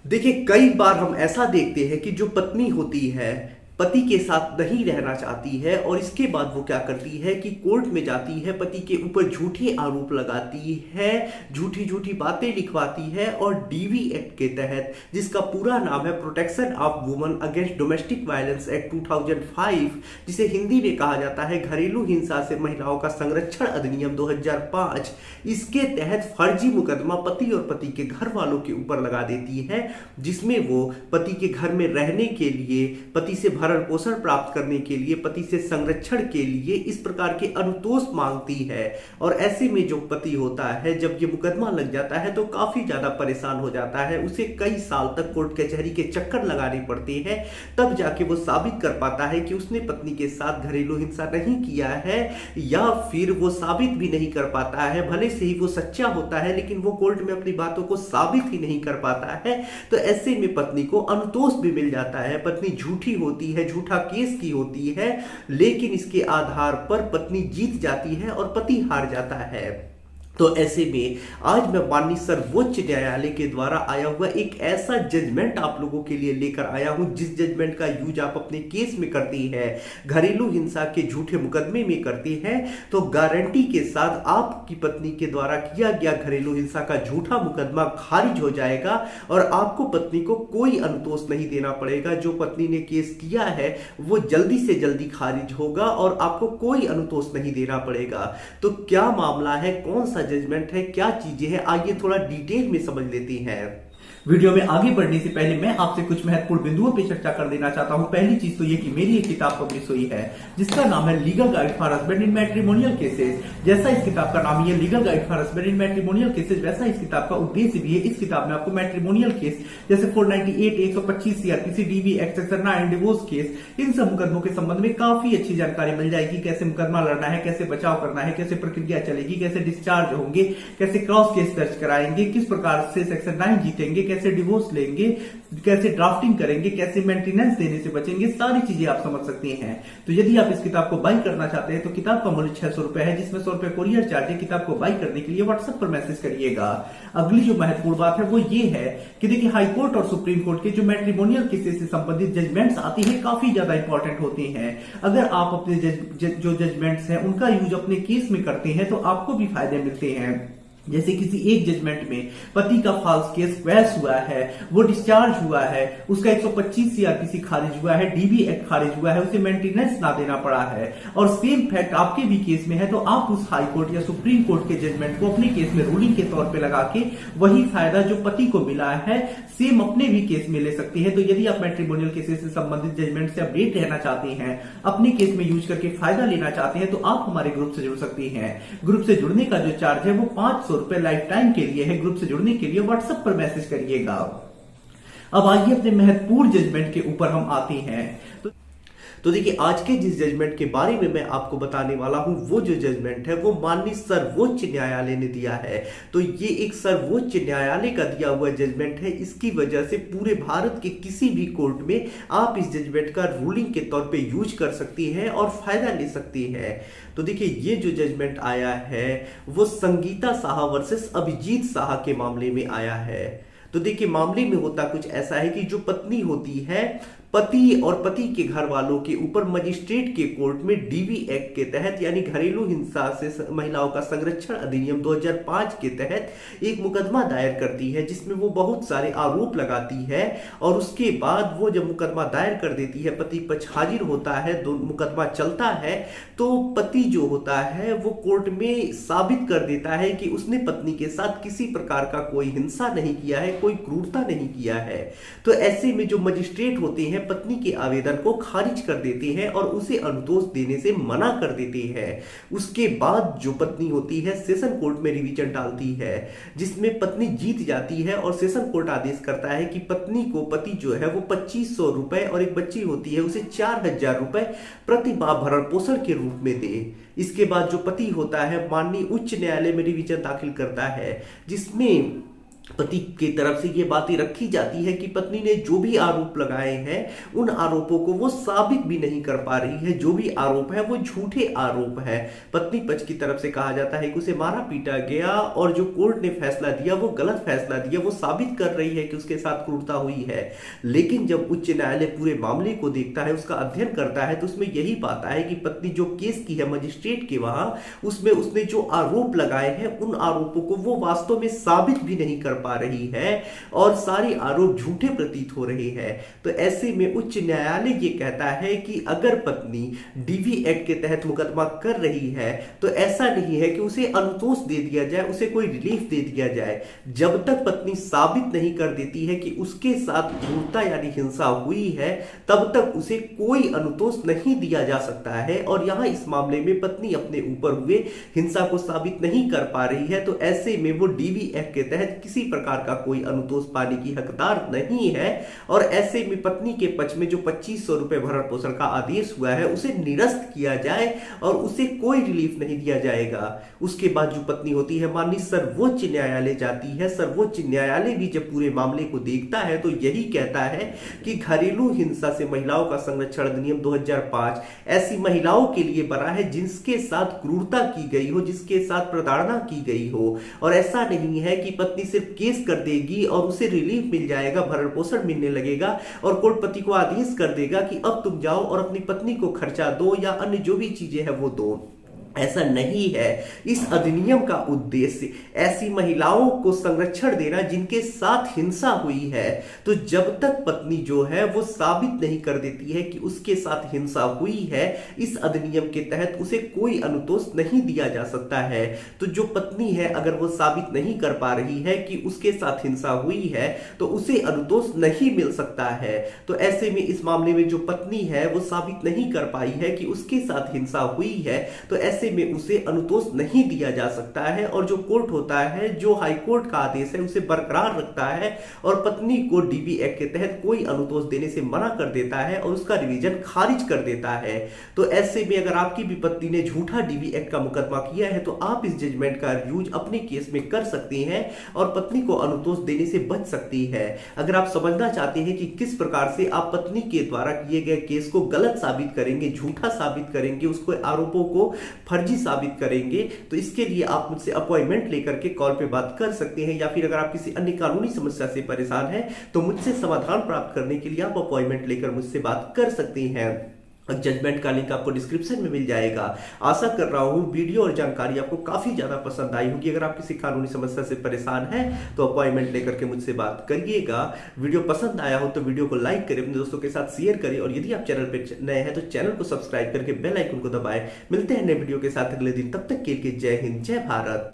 देखिए, कई बार हम ऐसा देखते हैं कि जो पत्नी होती है पति के साथ नहीं रहना चाहती है और इसके बाद वो क्या करती है कि कोर्ट में जाती है, पति के ऊपर झूठे आरोप लगाती है, झूठी झूठी बातें लिखवाती है और डीवी एक्ट के तहत, जिसका पूरा नाम है protection of woman against domestic violence act 2005, जिसे हिंदी में कहा जाता है घरेलू हिंसा से महिलाओं का संरक्षण अधिनियम 2005, इसके तहत फर्जी मुकदमा पति और पति के घर वालों के ऊपर लगा देती है, जिसमें वो पति के घर में रहने के लिए, पति से भरण पोषण प्राप्त करने के लिए, पति से संरक्षण के लिए इस प्रकार के अनुतोष मांगती है। और ऐसे में जो पति होता है, जब ये मुकदमा लग जाता है तो काफी ज्यादा परेशान हो जाता है, उसे कई साल तक कोर्ट कचहरी के चक्कर लगाने पड़ते हैं, तब जाके वो साबित कर पाता है कि उसने पत्नी के साथ घरेलू हिंसा नहीं किया है, या फिर वो साबित भी नहीं कर पाता है। भले से ही वो सच्चा होता है, लेकिन वो कोर्ट में अपनी बातों को साबित ही नहीं कर पाता है। तो ऐसे में पत्नी को अनुतोष भी मिल जाता है। पत्नी झूठी होती है, झूठा केस की होती है, लेकिन इसके आधार पर पत्नी जीत जाती है और पति हार जाता है। तो ऐसे में आज मैं माननीय सर्वोच्च न्यायालय के द्वारा आया हुआ एक ऐसा जजमेंट आप लोगों के लिए लेकर आया हूं, जिस जजमेंट का यूज आप अपने केस में करती है, घरेलू हिंसा के झूठे मुकदमे में करती है, तो गारंटी के साथ आपकी पत्नी के द्वारा किया गया घरेलू हिंसा का झूठा मुकदमा खारिज हो जाएगा और आपको पत्नी को कोई अनुतोष नहीं देना पड़ेगा। जो पत्नी ने केस किया है वो जल्दी से जल्दी खारिज होगा और आपको कोई अनुतोष नहीं देना पड़ेगा। तो क्या मामला है, कौन सा जजमेंट है, क्या चीजें हैं, आइए थोड़ा डिटेल में समझ लेते हैं। वीडियो में आगे बढ़ने से पहले मैं आपसे कुछ महत्वपूर्ण बिंदुओं पर चर्चा कर देना चाहता हूं। पहली चीज तो ये कि मेरी एक किताब पब्लिश हुई है जिसका नाम है legal guide for husband in matrimonial cases. जैसा इस किताब का नाम है legal guide for husband in matrimonial cases, वैसा इस किताब का उद्देश्य भी है। इस किताब में आपको मैट्रिमोनियल केस जैसे 498, 125 CrPC, DV act section 9, divorce case, इन सब मुकदमों के संबंध में काफी अच्छी जानकारी मिल जाएगी। कैसे मुकदमा लड़ना है, कैसे बचाव करना है, कैसे प्रक्रिया चलेगी, कैसे डिस्चार्ज होंगे, कैसे क्रॉस केस दर्ज कराएंगे, किस प्रकार से सेक्शन 9 जीतेंगे, कैसे डिवोर्स लेंगे, कैसे ड्राफ्टिंग करेंगे, कैसे मेंटेनेंस देने से बचेंगे, सारी चीजें आप समझ सकते हैं। तो यदि आप इस किताब को बाई करना चाहते हैं तो किताब का मूल्य 600 रुपए है, जिसमें 100 रुपए कोरियर चार्ज है। किताब को बाई करने के लिए व्हाट्सएप पर मैसेज करिएगा। अगली जो महत्वपूर्ण बात है वो ये है कि देखिए, हाई कोर्ट और सुप्रीम कोर्ट के जो मैट्रिमोनियल केसेस से संबंधित जजमेंट्स आती है काफी ज्यादा इंपॉर्टेंट होती हैं। अगर आप अपने जो जजमेंट्स हैं उनका यूज अपने केस में करते हैं तो आपको भी फायदे मिलते हैं। जैसे किसी एक जजमेंट में पति का फॉल्स केस क्वैश हुआ है, वो डिस्चार्ज हुआ है, उसका 125 सीआरपीसी खारिज हुआ है, डीबी एक्ट खारिज हुआ है, उसे मेंटेनेंस ना देना पड़ा है, और सेम फैक्ट आपके भी केस में है, तो आप उस हाई कोर्ट या सुप्रीम कोर्ट के जजमेंट को अपने केस में रूलिंग के तौर पे लगा के वही फायदा जो पति को मिला है सेम अपने भी केस में ले सकते हैं। तो यदि आप मैट्रिमोनियल केसेस से संबंधित जजमेंट से अपडेट रहना चाहते हैं, अपने केस में यूज करके फायदा लेना चाहते हैं, तो आप हमारे ग्रुप से जुड़ सकते हैं। ग्रुप से जुड़ने का जो चार्ज है वो 500 रुपए लाइफ टाइम के लिए है। ग्रुप से जुड़ने के लिए व्हाट्सएप पर मैसेज करिएगा। अब आइए अपने महत्वपूर्ण जजमेंट के ऊपर हम आते हैं। तो देखिए, आज के जिस जजमेंट के बारे में मैं आपको बताने वाला हूं, वो जो जजमेंट है वो माननीय सर्वोच्च न्यायालय ने दिया है। तो ये एक सर्वोच्च न्यायालय का दिया हुआ जजमेंट है। इसकी वजह से पूरे भारत के किसी भी कोर्ट में आप इस जजमेंट का रूलिंग के तौर पे यूज कर सकती हैं और फायदा ले सकती हैं। तो देखिए, ये जो जजमेंट आया है वो संगीता साहा वर्सेस अभिजीत साहा के मामले में आया है। तो देखिए, मामले में होता कुछ ऐसा है कि जो पत्नी होती है, पति और पति के घर वालों के ऊपर मजिस्ट्रेट के कोर्ट में डीवी एक्ट के तहत, यानी घरेलू हिंसा से महिलाओं का संरक्षण अधिनियम 2005 के तहत एक मुकदमा दायर करती है, जिसमें वो बहुत सारे आरोप लगाती है। और उसके बाद वो जब मुकदमा दायर कर देती है, पति पक्ष हाजिर होता है, मुकदमा चलता है, तो पति जो होता है वो कोर्ट में साबित कर देता है कि उसने पत्नी के साथ किसी प्रकार का कोई हिंसा नहीं किया है, कोई क्रूरता नहीं किया है। तो ऐसे में जो मजिस्ट्रेट होते हैं पत्नी के आवेदन को खारिज कर देते हैं और उसे अनुतोष देने से मना कर देते हैं। उसके बाद जो पत्नी होती है सेशन कोर्ट में रिवीजन डालती है, जिसमें पत्नी जीत जाती है और सेशन कोर्ट आदेश करता है कि पत्नी को पति जो है वो 2500 रुपए, और एक बच्ची होती है उसे 4000 रुपए प्रति माह भरण पोषण के रूप में दे। इसके बाद जो पति होता है माननीय उच्च न्यायालय में रिवीजन दाखिल करता है, जिसमें पति की तरफ से ये बातें रखी जाती है कि पत्नी ने जो भी आरोप लगाए हैं उन आरोपों को वो साबित भी नहीं कर पा रही है, जो भी आरोप है वो झूठे आरोप है। पत्नी पक्ष की तरफ से कहा जाता है कि उसे मारा पीटा गया और जो कोर्ट ने फैसला दिया वो गलत फैसला दिया, वो साबित कर रही है कि उसके साथ क्रूरता हुई है। लेकिन जब उच्च न्यायालय पूरे मामले को देखता है, उसका अध्ययन करता है, तो उसमें यही पाता है कि पत्नी जो केस की है मजिस्ट्रेट के वहां, उसमें उसने जो आरोप लगाए हैं उन आरोपों को वो वास्तव में साबित भी नहीं कर पा रही है और सारे आरोप झूठे प्रतीत हो रहे हैं। तो ऐसे में उच्च न्यायालय ये कहता है कि अगर पत्नी डीवी एक्ट के तहत मुकदमा कर रही है तो ऐसा नहीं है कि उसे अनुतोष दे दिया जाए, उसे कोई रिलीफ दे दिया जाए। जब तक पत्नी साबित नहीं कर देती है कि उसके साथ क्रूरता यानी हिंसा हुई है, तब तक उसे कोई अनुतोष नहीं दिया जा सकता है। और यहां इस मामले में पत्नी अपने ऊपर हुए हिंसा को साबित नहीं कर पा रही है, तो ऐसे में वो डीवी एक्ट के तहत किसी प्रकार का कोई अनुतोष पाने की हकदार नहीं है। और ऐसे में पत्नी के पक्ष में जो 2500 रुपए भरण पोषण का आदेश हुआ है उसे निरस्त किया जाए और उसे कोई रिलीफ नहीं दिया जाएगा। उसके बाद जो पत्नी होती है माननीय सर्वोच्च न्यायालय जाती है। सर्वोच्च न्यायालय भी जब पूरे मामले को देखता है तो यही कहता है कि घरेलू हिंसा से महिलाओं का संरक्षण अधिनियम 2005 ऐसी महिलाओं के लिए बना है जिसके साथ क्रूरता की गई हो, जिसके साथ प्रताड़ना की गई हो। और ऐसा नहीं है कि पत्नी सिर्फ केस कर देगी और उसे रिलीफ मिल जाएगा, भरण पोषण मिलने लगेगा और कोर्ट पति को आदेश कर देगा कि अब तुम जाओ और अपनी पत्नी को खर्चा दो या अन्य जो भी चीजें हैं वो दो। ऐसा नहीं है। इस अधिनियम का उद्देश्य ऐसी महिलाओं को संरक्षण देना जिनके साथ हिंसा हुई है। तो जब तक पत्नी जो है वो साबित नहीं कर देती है कि उसके साथ हिंसा हुई है, इस अधिनियम के तहत उसे कोई अनुतोष नहीं दिया जा सकता है। तो जो पत्नी है अगर वो साबित नहीं कर पा रही है कि उसके साथ हिंसा हुई है तो उसे अनुतोष नहीं मिल सकता है। तो ऐसे में इस मामले में जो पत्नी है वो साबित नहीं कर पाई है कि उसके साथ हिंसा हुई है, तो ऐसे में उसे अनुतोष नहीं दिया जा सकता है। और जो कोर्ट होता है, जो हाई कोर्ट का आदेश है, उसे बरकरार रखता है और पत्नी को डीबी एक्ट के तहत कोई अनुतोष देने से मना कर देता है और उसका रिवीजन खारिज कर देता है। तो ऐसे में अगर आपकी भी पत्नी ने झूठा डीबी एक्ट का मुकदमा किया है तो आप इस जजमेंट का यूज अपने केस में कर सकती हैं और पत्नी को अनुतोष देने से बच सकती है। अगर आप समझना चाहते हैं कि किस प्रकार से आप पत्नी के द्वारा किए गए केस को गलत साबित करेंगे, झूठा साबित करेंगे, उसको आरोपों को फर्जी साबित करेंगे, तो इसके लिए आप मुझसे अपॉइंटमेंट लेकर के कॉल पे बात कर सकते हैं। या फिर अगर आप किसी अन्य कानूनी समस्या से परेशान हैं तो मुझसे समाधान प्राप्त करने के लिए आप अपॉइंटमेंट लेकर मुझसे बात कर सकते हैं। जजमेंट का लिंक आपको डिस्क्रिप्शन में मिल जाएगा। आशा कर रहा हूं वीडियो और जानकारी आपको काफी ज्यादा पसंद आई होगी। अगर आप किसी कानूनी समस्या से परेशान हैं तो अपॉइंटमेंट लेकर के मुझसे बात करिएगा। वीडियो पसंद आया हो तो वीडियो को लाइक करें, अपने दोस्तों के साथ शेयर करें और यदि आप चैनल पे नए हैं तो चैनल को सब्सक्राइब करके बेल आइकन को दबाएं। मिलते हैं नए वीडियो के साथ अगले दिन, तब तक के लिए जय हिंद, जय भारत।